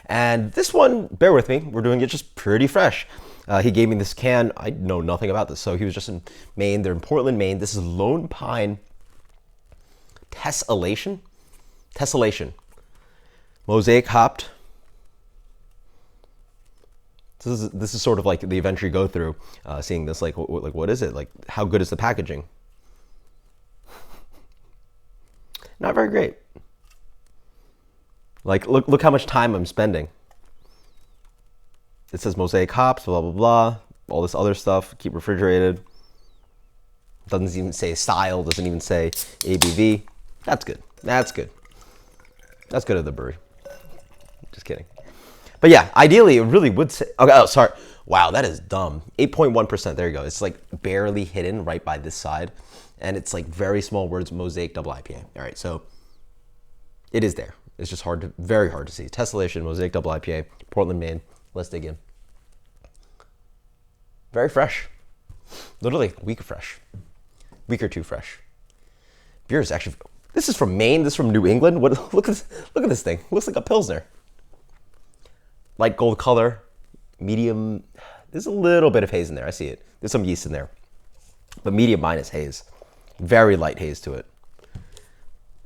And this one, bear with me, we're doing it just pretty fresh. He gave me this can. I know nothing about this. So he was just in Maine. They're in Portland, Maine. This is Lone Pine Tessellation. Tessellation. Mosaic hopped. This is sort of like the adventure you go through, seeing this, like what is it? Like, how good is the packaging? Not very great. Like, look how much time I'm spending. It says Mosaic hops, blah, blah, blah. All this other stuff, keep refrigerated. Doesn't even say style, doesn't even say ABV. That's good. That's good. That's good at the brewery. Just kidding. But yeah, ideally, it really would say... Okay, oh, sorry. Wow, that is dumb. 8.1%. There you go. It's like barely hidden right by this side. And it's like very small words, Mosaic double IPA. All right, so it is there. It's just very hard to see. Tessellation, Mosaic double IPA, Portland, Maine. Let's dig in. Very fresh. Literally a week of fresh. Week or two fresh. Beer is actually... This is from Maine. This is from New England. What? Look at this thing. Looks like a Pilsner. Light gold color, medium. There's a little bit of haze in there. I see it. There's some yeast in there. But medium minus haze. Very light haze to it.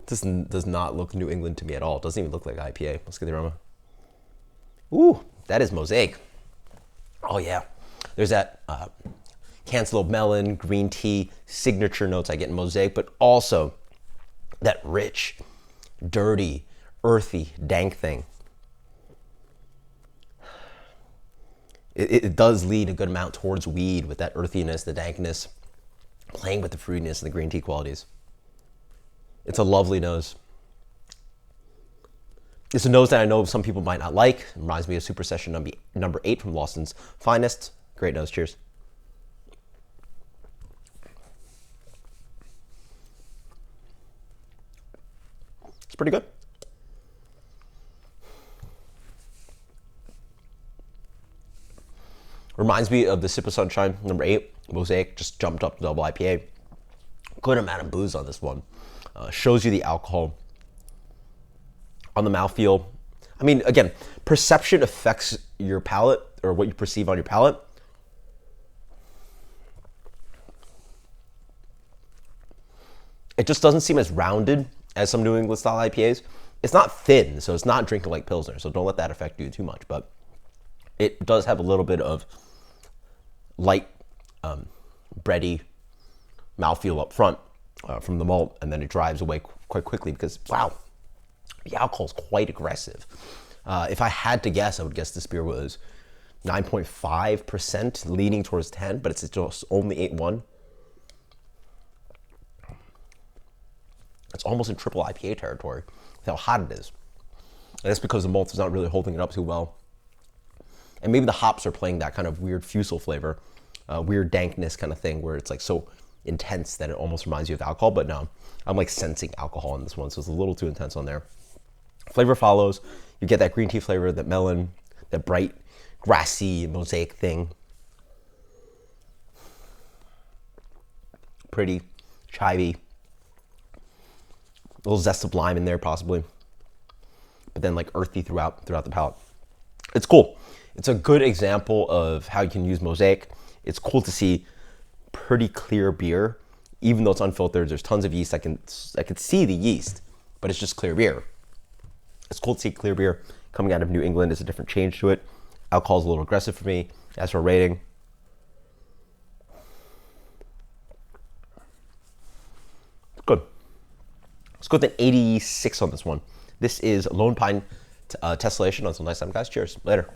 This does not look New England to me at all. It doesn't even look like IPA. Let's get the aroma. Ooh, that is Mosaic. Oh, yeah. There's that cantaloupe melon, green tea, signature notes I get in Mosaic, but also that rich, dirty, earthy, dank thing. It does lead a good amount towards weed with that earthiness, the dankness, playing with the fruitiness and the green tea qualities. It's a lovely nose. It's a nose that I know some people might not like. It reminds me of Super Session number 8 from Lawson's Finest. Great nose. Cheers. It's pretty good. Reminds me of the Sip of Sunshine, number 8, Mosaic, just jumped up to double IPA. Good amount of booze on this one. Shows you the alcohol on the mouthfeel. I mean, again, perception affects your palate, or what you perceive on your palate. It just doesn't seem as rounded as some New England style IPAs. It's not thin, so it's not drinking like Pilsner, so don't let that affect you too much, but it does have a little bit of light, bready mouthfeel up front from the malt, and then it drives away quite quickly because, wow, the alcohol is quite aggressive. If I had to guess, I would guess this beer was 9.5%, leaning towards 10, but it's just only 8.1. It's almost in triple IPA territory with how hot it is. And that's because the malt is not really holding it up too well. And maybe the hops are playing that kind of weird fusel flavor, weird dankness kind of thing where it's like so intense that it almost reminds you of alcohol. But no, I'm like sensing alcohol in this one, so it's a little too intense on there. Flavor follows. You get that green tea flavor, that melon, that bright, grassy, Mosaic thing. Pretty, chivy. A little zest of lime in there possibly. But then like earthy throughout the palate. It's cool. It's a good example of how you can use Mosaic. It's cool to see pretty clear beer, even though it's unfiltered. There's tons of yeast. I can see the yeast, but it's just clear beer. It's cool to see clear beer coming out of New England. It's a different change to it. Alcohol's a little aggressive for me. As for rating, it's good. Let's go with an 86 on this one. This is Lone Pine Tessellation. Until next time, guys. Cheers. Later.